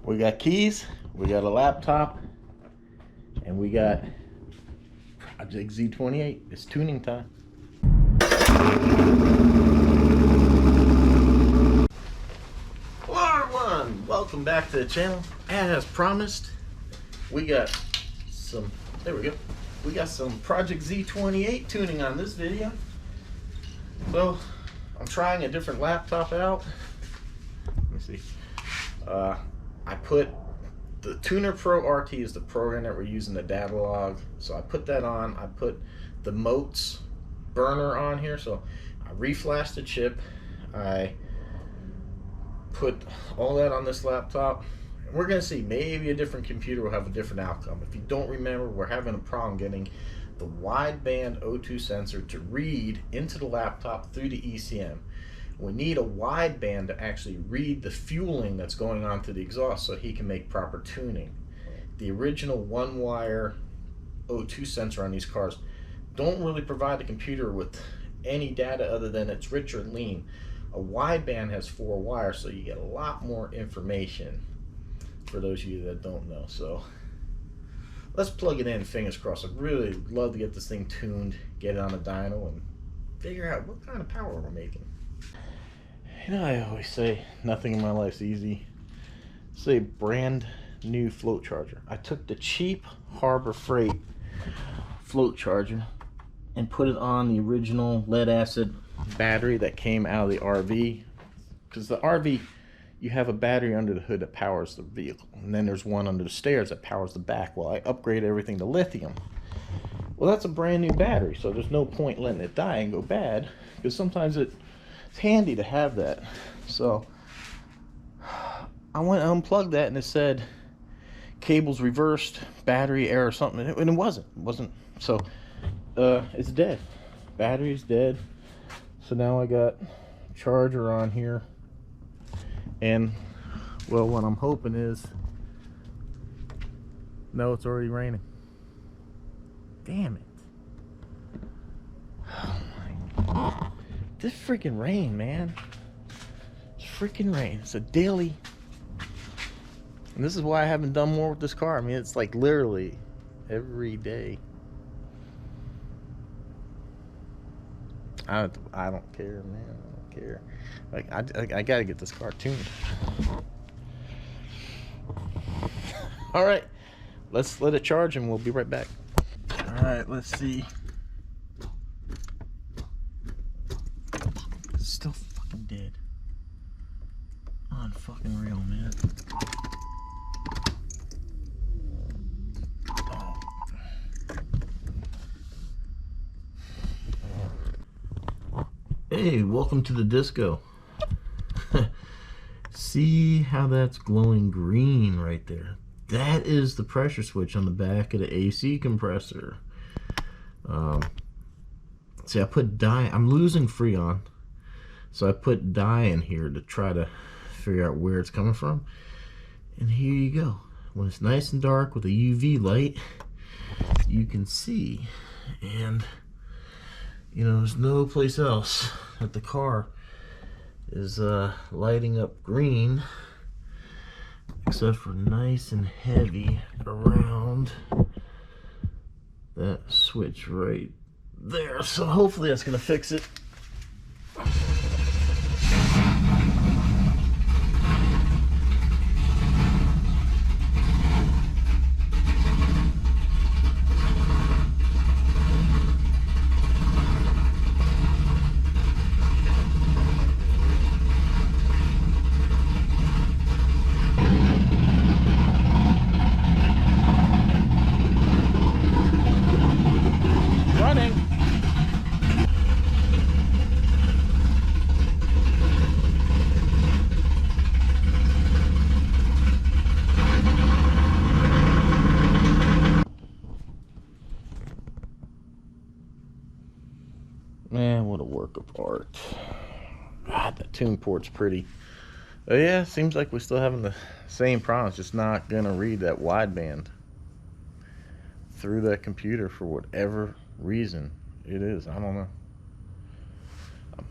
We got keys, we got a laptop, and we got Project Z28. It's tuning time. Hello everyone, welcome back to the channel. As promised, we got some, there we go. We got some Project Z28 tuning on this video. So, I'm trying a different laptop out. Let me see. I put the Tuner Pro RT is the program that we're using, the data log. So I put that on. I put the Motes burner on here. So I reflashed the chip. I put all that on this laptop. And we're gonna see, maybe a different computer will have a different outcome. If you don't remember, we're having a problem getting the wideband O2 sensor to read into the laptop through the ECM. We need a wideband to actually read the fueling that's going on through the exhaust so he can make proper tuning. The original one-wire O2 sensor on these cars don't really provide the computer with any data other than it's rich or lean. A wideband has 4 wires, so you get a lot more information for those of you that don't know. So let's plug it in, fingers crossed. I'd really love to get this thing tuned, get it on a dyno, and figure out what kind of power we're making. You know, I always say nothing in my life's easy. It's a brand new float charger. I took the cheap Harbor Freight float charger and put it on the original lead acid battery that came out of the RV. Because the RV, you have a battery under the hood that powers the vehicle, and then there's one under the stairs that powers the back. Well, I upgraded everything to lithium. Well, that's a brand new battery, so there's no point letting it die and go bad, because sometimes it's handy to have that. So I went and unplugged that, and it said cables reversed, battery error or something, and it wasn't. So it's dead. Battery's dead. So now I got charger on here, and well, what I'm hoping is, no, it's already raining. Damn it. Oh my God. This freaking rain, man. It's freaking rain. It's a daily. And this is why I haven't done more with this car. I mean, it's like literally every day. I don't care, man. I don't care. Like, I gotta get this car tuned. All right, let's let it charge and we'll be right back. All right, let's see. It's still fucking dead. Unfucking real, man. Hey, welcome to the disco. See how that's glowing green right there? That is the pressure switch on the back of the AC compressor. See, I put dye. I'm losing Freon, so I put dye in here to try to figure out where it's coming from. And here you go. When it's nice and dark with a UV light, you can see. And you know, there's no place else that the car is lighting up green except for nice and heavy around that switch right there. So hopefully that's gonna fix it. Man, what a work of art. God, that tune port's pretty. Oh yeah, seems like we're still having the same problem. It's just not gonna read that wideband through that computer for whatever reason it is. I don't know.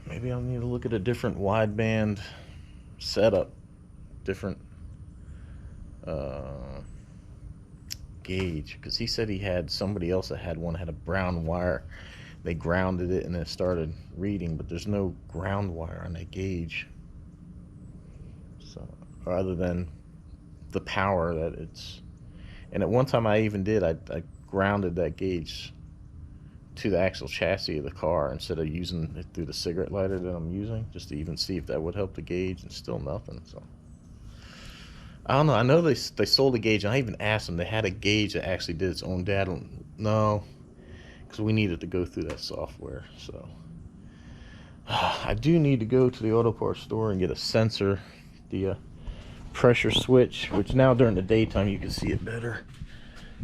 Maybe I'll need to look at a different wideband setup, different gauge, because he said he had somebody else that had a brown wire. They grounded it and it started reading, but there's no ground wire on that gauge. So, other than the power that it's, and at one time I even did, I grounded that gauge to the actual chassis of the car instead of using it through the cigarette lighter that I'm using, just to even see if that would help the gauge, and still nothing. So I don't know. I know they sold a gauge, and I even asked them. They had a gauge that actually did its own data. No, because we needed to go through that software. So I do need to go to the auto parts store and get a sensor, the pressure switch, which now during the daytime you can see it better.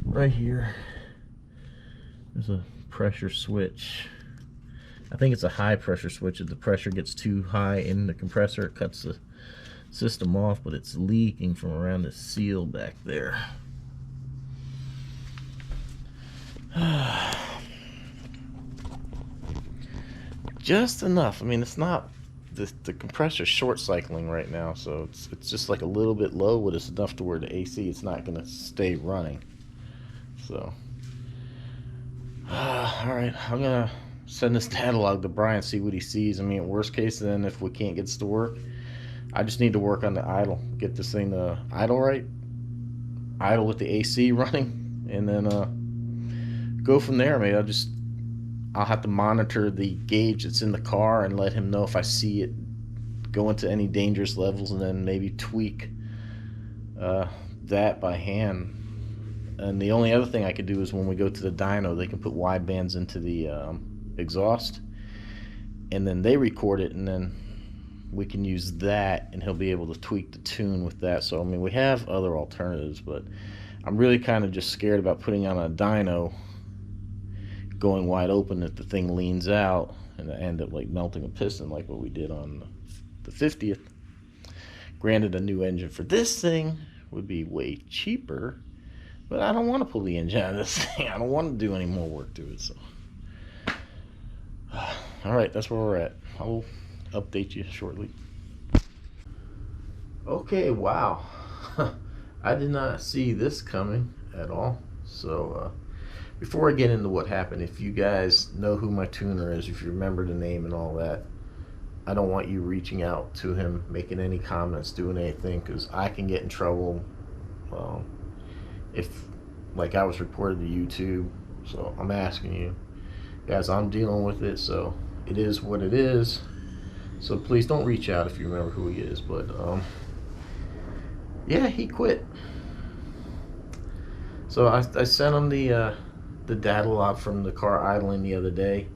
Right here, there's a pressure switch. I think it's a high pressure switch. If the pressure gets too high in the compressor, it cuts the system off, but it's leaking from around the seal back there. Just enough. I mean, it's not, the compressor's short cycling right now, so it's just like a little bit low, but it's enough to where the AC, it's not going to stay running. So all right, I'm gonna send this catalog to Brian, see what he sees. I mean, worst case, then if we can't get this to work, I just need to work on the idle, get this thing to idle right, idle with the AC running, and then go from there. Maybe I'll have to monitor the gauge that's in the car and let him know if I see it go into any dangerous levels, and then maybe tweak that by hand. And the only other thing I could do is when we go to the dyno, they can put wide bands into the exhaust, and then they record it, and then we can use that, and he'll be able to tweak the tune with that. So I mean, we have other alternatives, but I'm really kind of just scared about putting on a dyno, going wide open, if the thing leans out and I end up like melting a piston like what we did on the 50th. Granted, a new engine for this thing would be way cheaper, but I don't want to pull the engine out of this thing. I don't want to do any more work to it. So, all right, that's where we're at. I'll update you shortly. Okay, wow. I did not see this coming at all. So, before I get into what happened, if you guys know who my tuner is, if you remember the name and all that, I don't want you reaching out to him, making any comments, doing anything, because I can get in trouble. If, like, I was reported to YouTube. So I'm asking you guys, I'm dealing with it, so it is what it is. So please don't reach out if you remember who he is. But yeah, he quit. So I sent him the data log from the car idling the other day,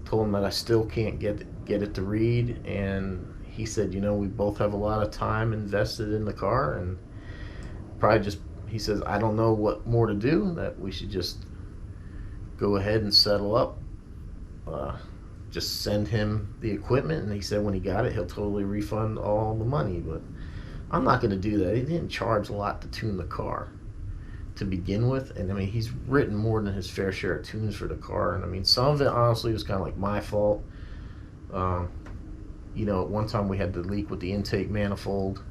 told him that I still can't get it to read, and he said, you know, we both have a lot of time invested in the car, and probably just, he says, I don't know what more to do, that we should just go ahead and settle up, just send him the equipment, and he said when he got it, he'll totally refund all the money. But I'm not going to do that. He didn't charge a lot to tune the car to begin with, and I mean, he's written more than his fair share of tunes for the car, and I mean, some of it honestly was kind of like my fault. You know, at one time we had the leak with the intake manifold,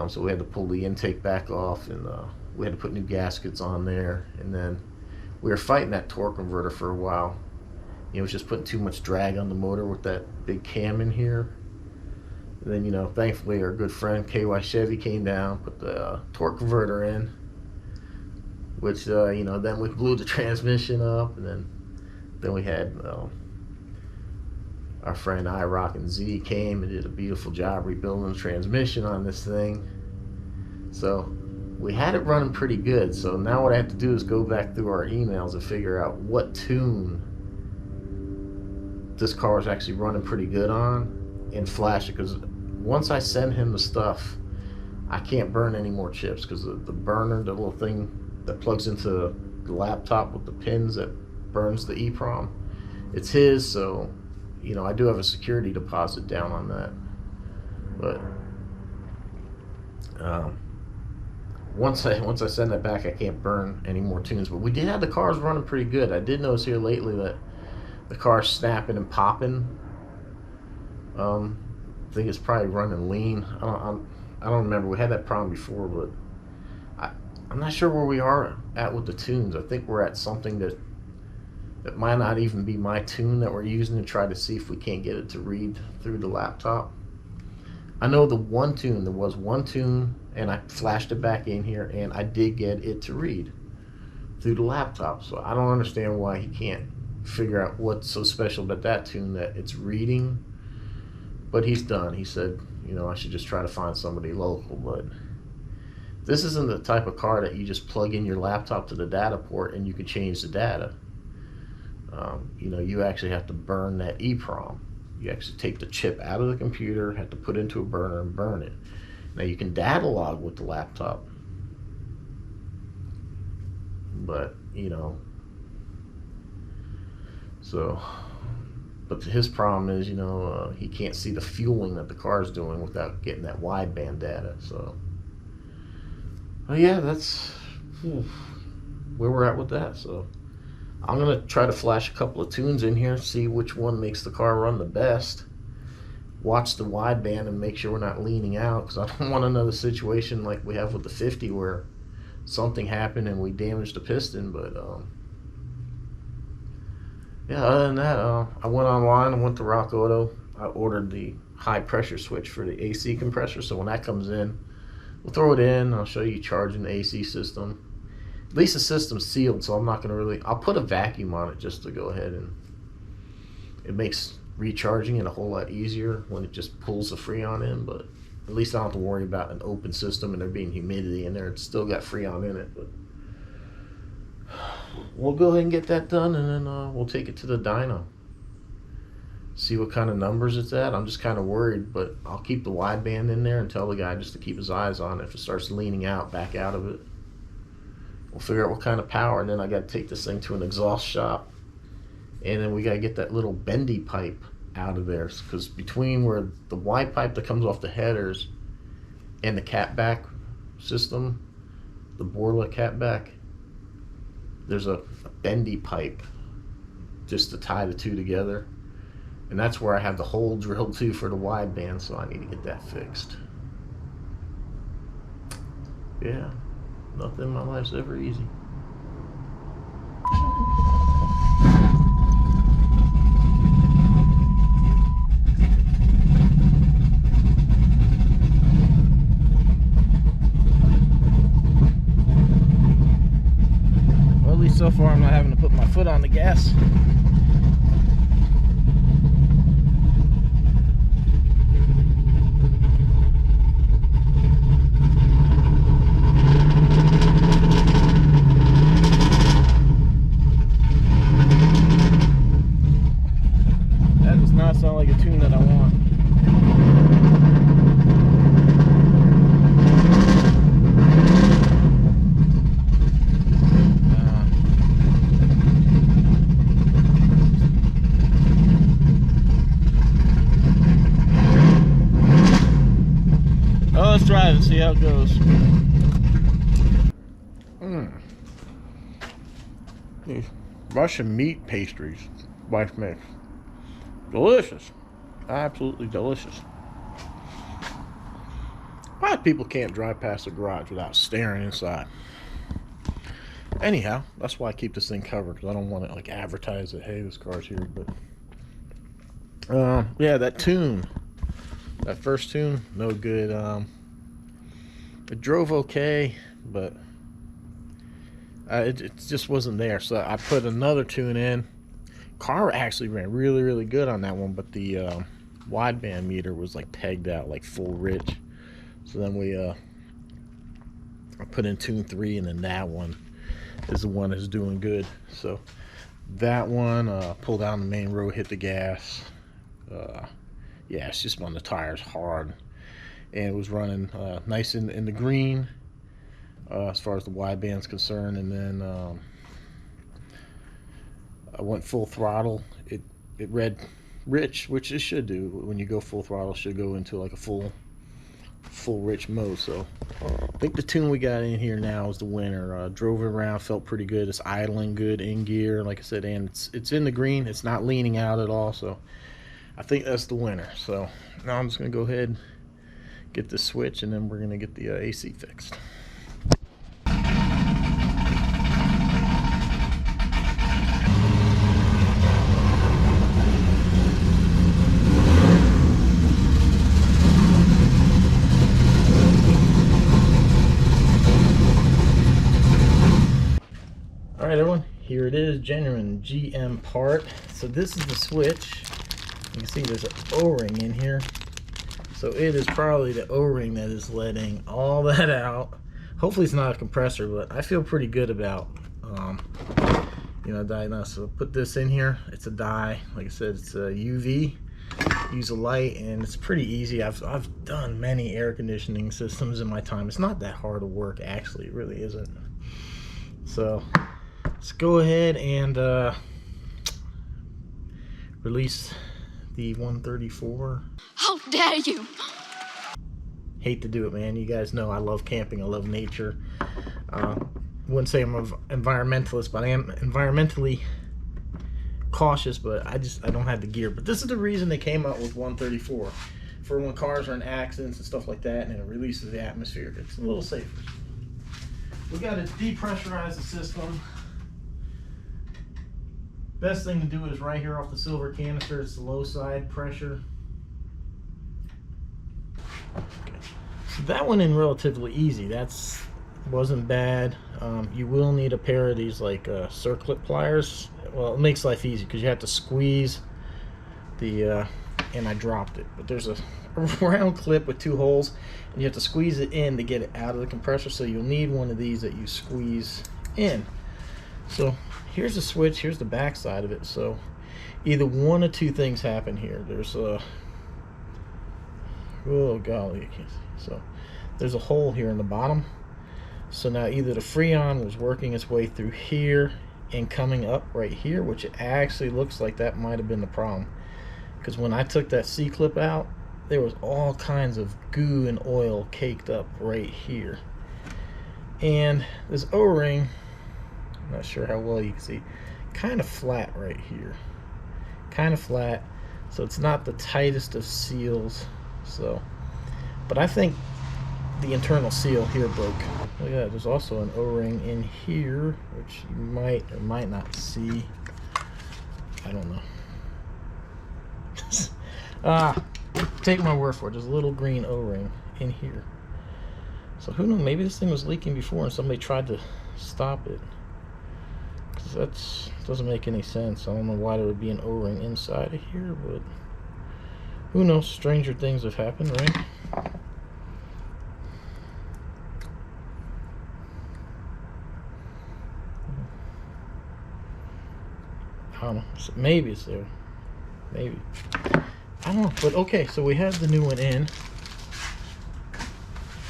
so we had to pull the intake back off, and we had to put new gaskets on there, and then we were fighting that torque converter for a while. It was just putting too much drag on the motor with that big cam in here. And then, you know, thankfully our good friend KY Chevy came down, put the torque converter in, which you know, then we blew the transmission up, and then we had our friend iroc and Z came and did a beautiful job rebuilding the transmission on this thing. So we had it running pretty good. So now what I have to do is go back through our emails and figure out what tune this car is actually running pretty good on, and flash it, because once I send him the stuff, I can't burn any more chips, because the burner, the little thing that plugs into the laptop with the pins that burns the EEPROM, it's his. So, you know, I do have a security deposit down on that, but once I send that back, I can't burn any more tunes. But we did have the cars running pretty good. I did notice here lately that the car's snapping and popping. I think it's probably running lean. I don't remember. We had that problem before, but I'm not sure where we are at with the tunes. I think we're at something that might not even be my tune that we're using to try to see if we can't get it to read through the laptop. I know the one tune, there was one tune, and I flashed it back in here, and I did get it to read through the laptop. So I don't understand why he can't figure out what's so special about that tune that it's reading. But he's done. He said, you know, I should just try to find somebody local. But this isn't the type of car that you just plug in your laptop to the data port and you can change the data. You know, you actually have to burn that EEPROM. You actually take the chip out of the computer, have to put it into a burner and burn it. Now you can data log with the laptop, but you know, so, but his problem is, you know, he can't see the fueling that the car is doing without getting that wideband data. So, well, yeah, that's where we're at with that. So I'm gonna try to flash a couple of tunes in here, see which one makes the car run the best. Watch the wideband and make sure we're not leaning out, because I don't want another situation like we have with the 50 where something happened and we damaged the piston. But yeah, other than that, I went online, I went to Rock Auto. I ordered the high pressure switch for the AC compressor, so when that comes in, we'll throw it in. I'll show you charging the AC system. At least the system's sealed, so I'm not gonna really, I'll put a vacuum on it just to go ahead, and it makes recharging it a whole lot easier when it just pulls the Freon in. But at least I don't have to worry about an open system and there being humidity in there. It's still got Freon in it. But we'll go ahead and get that done, and then we'll take it to the dyno, see what kind of numbers it's at. I'm just kind of worried, but I'll keep the wideband in there and tell the guy just to keep his eyes on it. If it starts leaning out, back out of it. We'll figure out what kind of power, and then I got to take this thing to an exhaust shop, and then we got to get that little bendy pipe out of there, because between where the Y pipe that comes off the headers and the catback system, the Borla catback, there's a bendy pipe just to tie the two together, and that's where I have the hole drilled to for the wideband, so I need to get that fixed. Yeah, nothing in my life's ever easy. Well, at least so far I'm not having to put my foot on the gas. Sound like a tune that I want. Oh, let's try it and see how it goes. These Russian meat pastries, wife makes. Delicious. Absolutely delicious. Why people can't drive past the garage without staring inside? Anyhow, that's why I keep this thing covered, because I don't want to like advertise that, hey, this car's here. But yeah, that tune, that first tune, no good. It drove okay, but it just wasn't there. So I put another tune in. Car actually ran really, really good on that one, but the wideband meter was like pegged out like full rich. So then we I put in tune 3, and then that one is the one that's doing good. So that one pulled down the main road, hit the gas. Yeah, it's just on the tires hard, and it was running nice in the green as far as the wideband's concerned. And then I went full throttle. It read rich, which it should do. When you go full throttle, it should go into like a full rich mode. So I think the tune we got in here now is the winner. Drove it around, felt pretty good. It's idling good in gear, like I said, and it's in the green. It's not leaning out at all. So I think that's the winner. So now I'm just gonna go ahead, get the switch, and then we're gonna get the AC fixed. genuine GM part. So this is the switch. You can see there's an O-ring in here. So it is probably the O-ring that is letting all that out. Hopefully it's not a compressor, but I feel pretty good about you know, diagnosis. So put this in here. It's a dye. Like I said, it's a UV. Use a light, and it's pretty easy. I've done many air conditioning systems in my time. It's not that hard to work, actually. It really isn't. So let's go ahead and release the 134. How dare you! Hate to do it, man. You guys know I love camping. I love nature. Wouldn't say I'm an environmentalist, but I am environmentally cautious, but I don't have the gear. But this is the reason they came out with 134, for when cars are in accidents and stuff like that, and it releases the atmosphere. It's a little safer. We got to depressurize the system. Best thing to do is right here off the silver canister. It's the low side pressure. Okay. So that went in relatively easy. That's wasn't bad. You will need a pair of these like circlip pliers. Well, it makes life easy because you have to squeeze the and I dropped it, but there's a round clip with 2 holes, and you have to squeeze it in to get it out of the compressor. So you'll need one of these that you squeeze in. So here's the switch, here's the back side of it. So either one of 2 things happen here. There's a oh golly, I can't see. So there's a hole here in the bottom. So now either the Freon was working its way through here and coming up right here, which it actually looks like that might have been the problem, because when I took that C-clip out, there was all kinds of goo and oil caked up right here. And this O-ring, I'm not sure how well you can see, kind of flat right here, kind of flat. So it's not the tightest of seals. So, but I think the internal seal here broke. Look at that. There's also an O-ring in here, which you might or might not see. I don't know. Take my word for it. There's a little green O-ring in here. So who knows? Maybe this thing was leaking before and somebody tried to stop it. Because that doesn't make any sense. I don't know why there would be an O-ring inside of here, but who knows? Stranger things have happened, right? I don't know. So maybe it's there. Maybe. I don't know. But okay, so we have the new one in.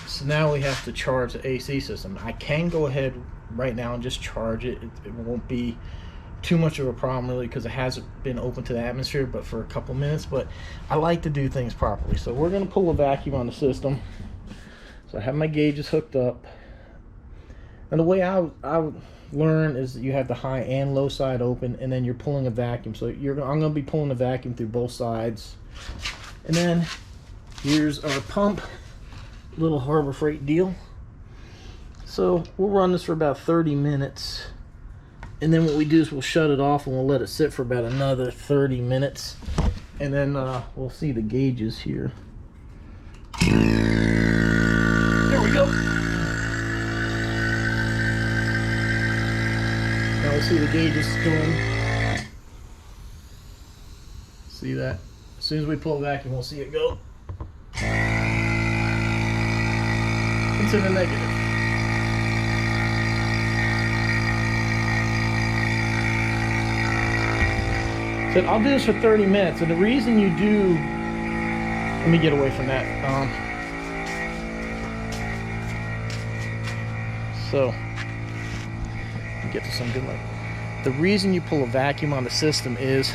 So now we have to charge the AC system. I can go ahead right now and just charge it. It won't be too much of a problem really, because it hasn't been open to the atmosphere but for a couple minutes. But I like to do things properly. So we're going to pull a vacuum on the system. So I have my gauges hooked up. And the way I would learn is that you have the high and low side open, and then you're pulling a vacuum. So I'm going to be pulling a vacuum through both sides. And then here's our pump, little Harbor Freight deal. So we'll run this for about 30 minutes, and then what we do is we'll shut it off and we'll let it sit for about another 30 minutes, and then we'll see the gauges here. There we go. Now we'll see the gauges going. See that? As soon as we pull the vacuum, we'll see it go into the negative. So I'll do this for 30 minutes, and the reason you do, let me get away from that. So get to some good light. The reason you pull a vacuum on the system is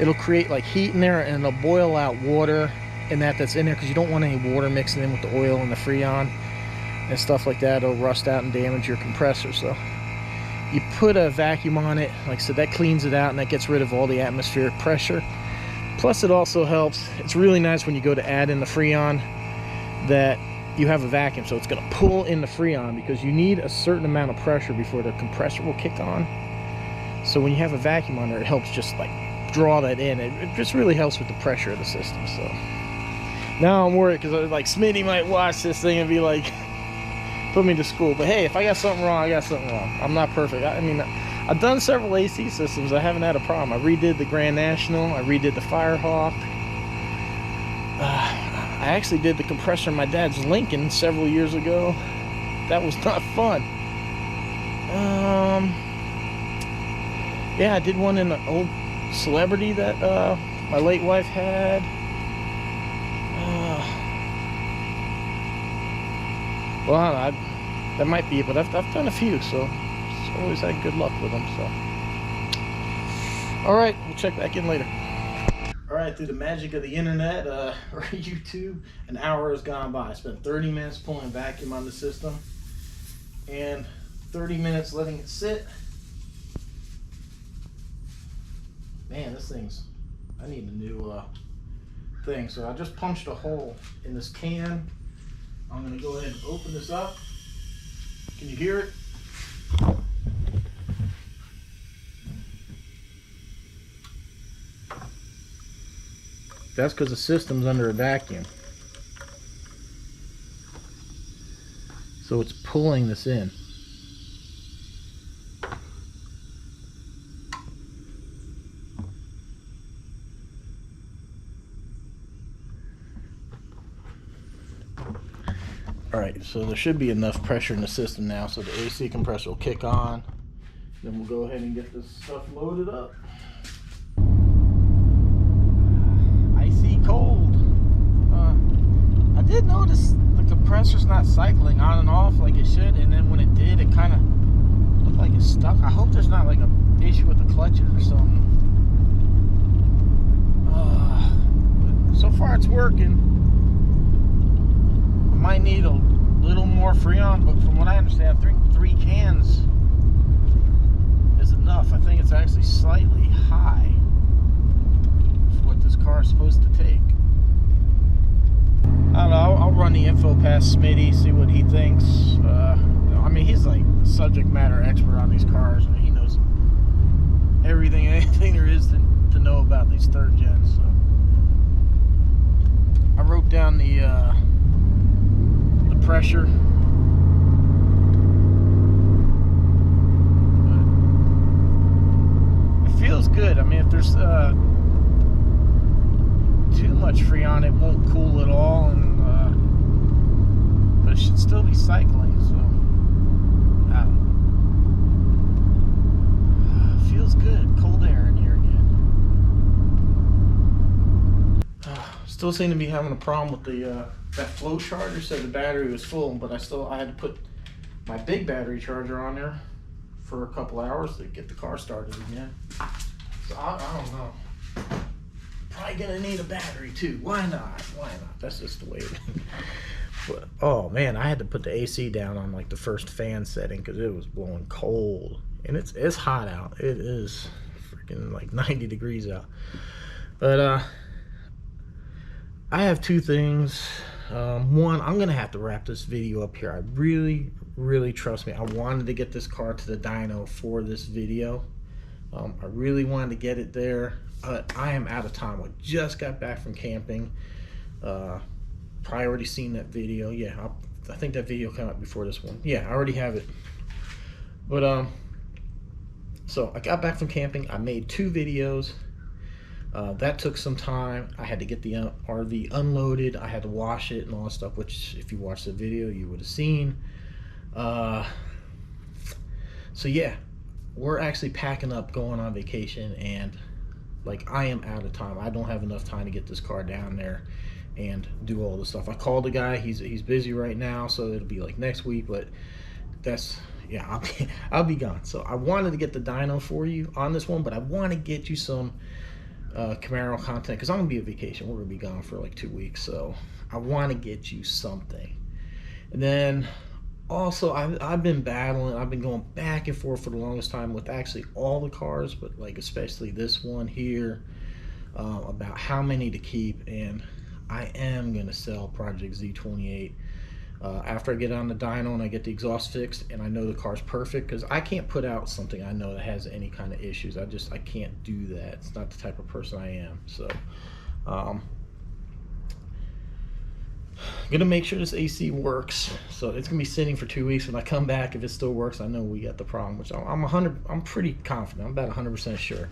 it'll create like heat in there, and it'll boil out water and that's in there, because you don't want any water mixing in with the oil and the Freon and stuff like that. It'll rust out and damage your compressor. So you put a vacuum on it, like I said, that cleans it out and that gets rid of all the atmospheric pressure. Plus it also helps, it's really nice when you go to add in the Freon that you have a vacuum, so it's going to pull in the Freon, because you need a certain amount of pressure before the compressor will kick on. So when you have a vacuum on there, it helps just like draw that in. It just really helps with the pressure of the system. So now I'm worried, because like Smitty might watch this thing and be like, put me to school. But hey, if I got something wrong, I got something wrong. I'm not perfect. I mean, I've done several AC systems. I haven't had a problem. I redid the Grand National. I redid the Firehawk. I actually did the compressor in my dad's Lincoln several years ago. That was not fun. Yeah, I did one in an old Celebrity that my late wife had. Well, that might be it, but I've done a few, so I've always had good luck with them. So, all right, we'll check back in later. All right, through the magic of the internet or YouTube, an hour has gone by. I spent 30 minutes pulling a vacuum on the system and 30 minutes letting it sit. Man, this thing's, I need a new thing. So I just punched a hole in this can. I'm gonna go ahead and open this up. Can you hear it? That's because the system's under a vacuum. So it's pulling this in. Alright, so there should be enough pressure in the system now so the AC compressor will kick on. Then we'll go ahead and get this stuff loaded up. Icy cold. I did notice the compressor's not cycling on and off like it should, and then when it did, it kind of looked like it's stuck. I hope there's not like an issue with the clutches or something. But so far it's working. Might need a little more Freon, but from what I understand, three cans is enough. I think it's actually slightly high for what this car is supposed to take. I don't know, I'll run the info past Smitty, see what he thinks. I mean, he's like the subject matter expert on these cars. I mean, he knows anything there is to know about these third gens. So I wrote down the pressure. But it feels good. I mean, if there's too much Freon, it won't cool at all, and but it should still be cycling. So I don't know. Feels good. Cold air in here again. Still seem to be having a problem with the that flow charger. Said the battery was full, but I had to put my big battery charger on there for a couple hours to get the car started again. So I don't know. Probably gonna need a battery too. Why not? Why not? That's just the way it is. But oh man, I had to put the AC down on like the first fan setting because it was blowing cold, and it's hot out. It is freaking like 90 degrees out. But I have two things. One, I'm gonna have to wrap this video up here. I really, trust me, I wanted to get this car to the dyno for this video. I really wanted to get it there. I am out of time. I just got back from camping. Probably already seen that video. Yeah, I think that video came out before this one. Yeah, I already have it. But so I got back from camping. I made 2 videos. That took some time. I had to get the RV unloaded. I had to wash it and all that stuff, which if you watched the video, you would have seen. So yeah, we're actually packing up, going on vacation, and like I am out of time. I don't have enough time to get this car down there and do all the stuff. I called the guy. He's busy right now, so it'll be like next week. But that's, yeah, I'll be gone. So I wanted to get the dyno for you on this one, but I want to get you some Camaro content because I'm gonna be on vacation. We're gonna be gone for like 2 weeks, so I want to get you something. And then also I've been battling. I've been going back and forth for the longest time with actually all the cars, but like especially this one here, about how many to keep. And I am gonna sell Project Z28 after I get on the dyno and I get the exhaust fixed and I know the car's perfect, because I can't put out something I know that has any kind of issues. I can't do that. It's not the type of person I am. So I'm gonna make sure this AC works. So it's gonna be sitting for 2 weeks. When I come back, if it still works, I know we got the problem, which I'm pretty confident. I'm about 100% sure.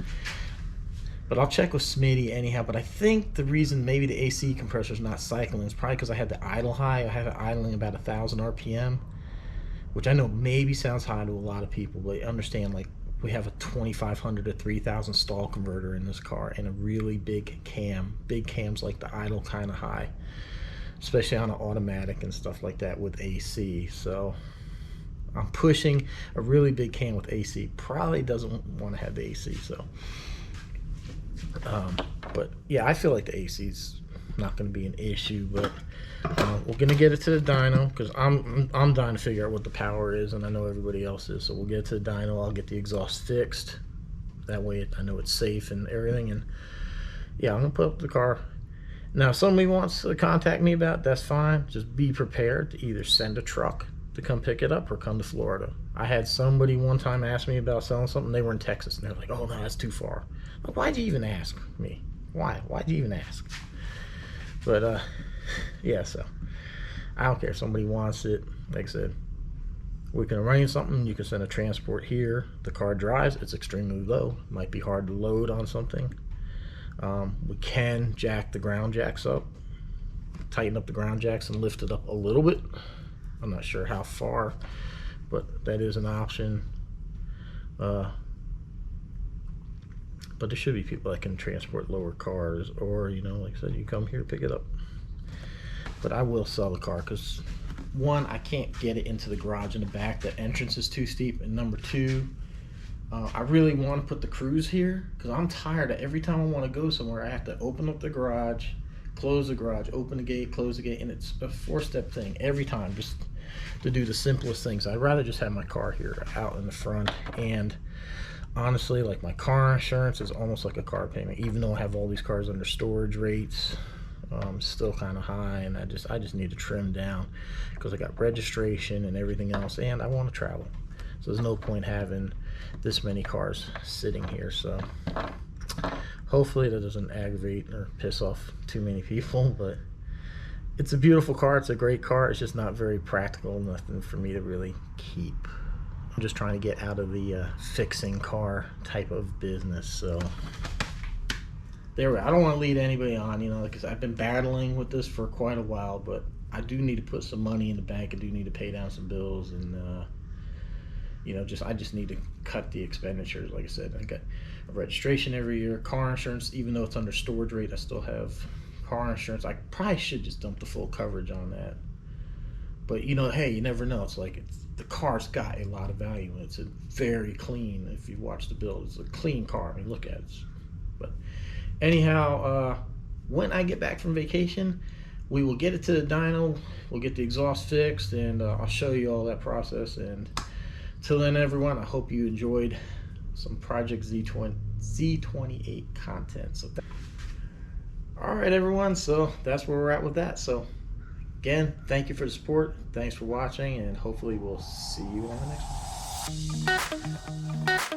But I'll check with Smitty anyhow. But I think the reason maybe the AC compressor is not cycling is probably because I had the idle high. I had it idling about 1,000 RPM, which I know maybe sounds high to a lot of people, but understand, like, we have a 2,500 to 3,000 stall converter in this car and a really big cam. Big cams like the idle kind of high, especially on an automatic and stuff like that with AC. So I'm pushing a really big cam with AC. Probably doesn't want to have the AC. So but yeah, I feel like the AC's not going to be an issue, but we're going to get it to the dyno, because I'm dying to figure out what the power is, and I know everybody else is. So we'll get it to the dyno. I'll get the exhaust fixed, that way I know it's safe and everything. And yeah, I'm gonna put up the car. Now if somebody wants to contact me about it, that's fine. Just be prepared to either send a truck to come pick it up or come to Florida. I had somebody one time ask me about selling something. They were in Texas, and they're like, oh no, that's too far. Like, why'd you even ask me? Why'd you even ask? But yeah, so I don't care if somebody wants it. Like I said, we can arrange something. You can send a transport here. The car drives. It's extremely low. Might be hard to load on something. We can jack the ground jacks up, tighten up the ground jacks and lift it up a little bit. I'm not sure how far, but that is an option. But there should be people that can transport lower cars, or, you know, like I said, you come here, pick it up. But I will sell the car because, one, I can't get it into the garage in the back. The entrance is too steep, and number two, I really want to put the cruise here because I'm tired of every time I want to go somewhere, I have to open up the garage, close the garage, open the gate, close the gate, and it's a 4-step thing every time, just to do the simplest things. I'd rather just have my car here out in the front. And honestly, like, my car insurance is almost like a car payment, even though I have all these cars under storage rates. Still kind of high, and I just need to trim down because I got registration and everything else, and I want to travel. So there's no point having this many cars sitting here. So hopefully that doesn't aggravate or piss off too many people. But it's a beautiful car. It's a great car. It's just not very practical. Nothing for me to really keep. I'm just trying to get out of the fixing car type of business. So there we go. I don't want to lead anybody on, you know, because I've been battling with this for quite a while, but I do need to put some money in the bank. I do need to pay down some bills, and you know, I just need to cut the expenditures. Like I said, I got a registration every year, car insurance. Even though it's under storage rate, I still have car insurance. I probably should just dump the full coverage on that. But, you know, hey, you never know. It's like, the car's got a lot of value, and it's a very clean. If you watch the build, it's a clean car. I mean, look at it. But anyhow, when I get back from vacation, we will get it to the dyno. We'll get the exhaust fixed, and I'll show you all that process. And till then, everyone, I hope you enjoyed some Project Z28 content. So all right, everyone, so that's where we're at with that. So again, thank you for the support. Thanks for watching, and hopefully we'll see you on the next one.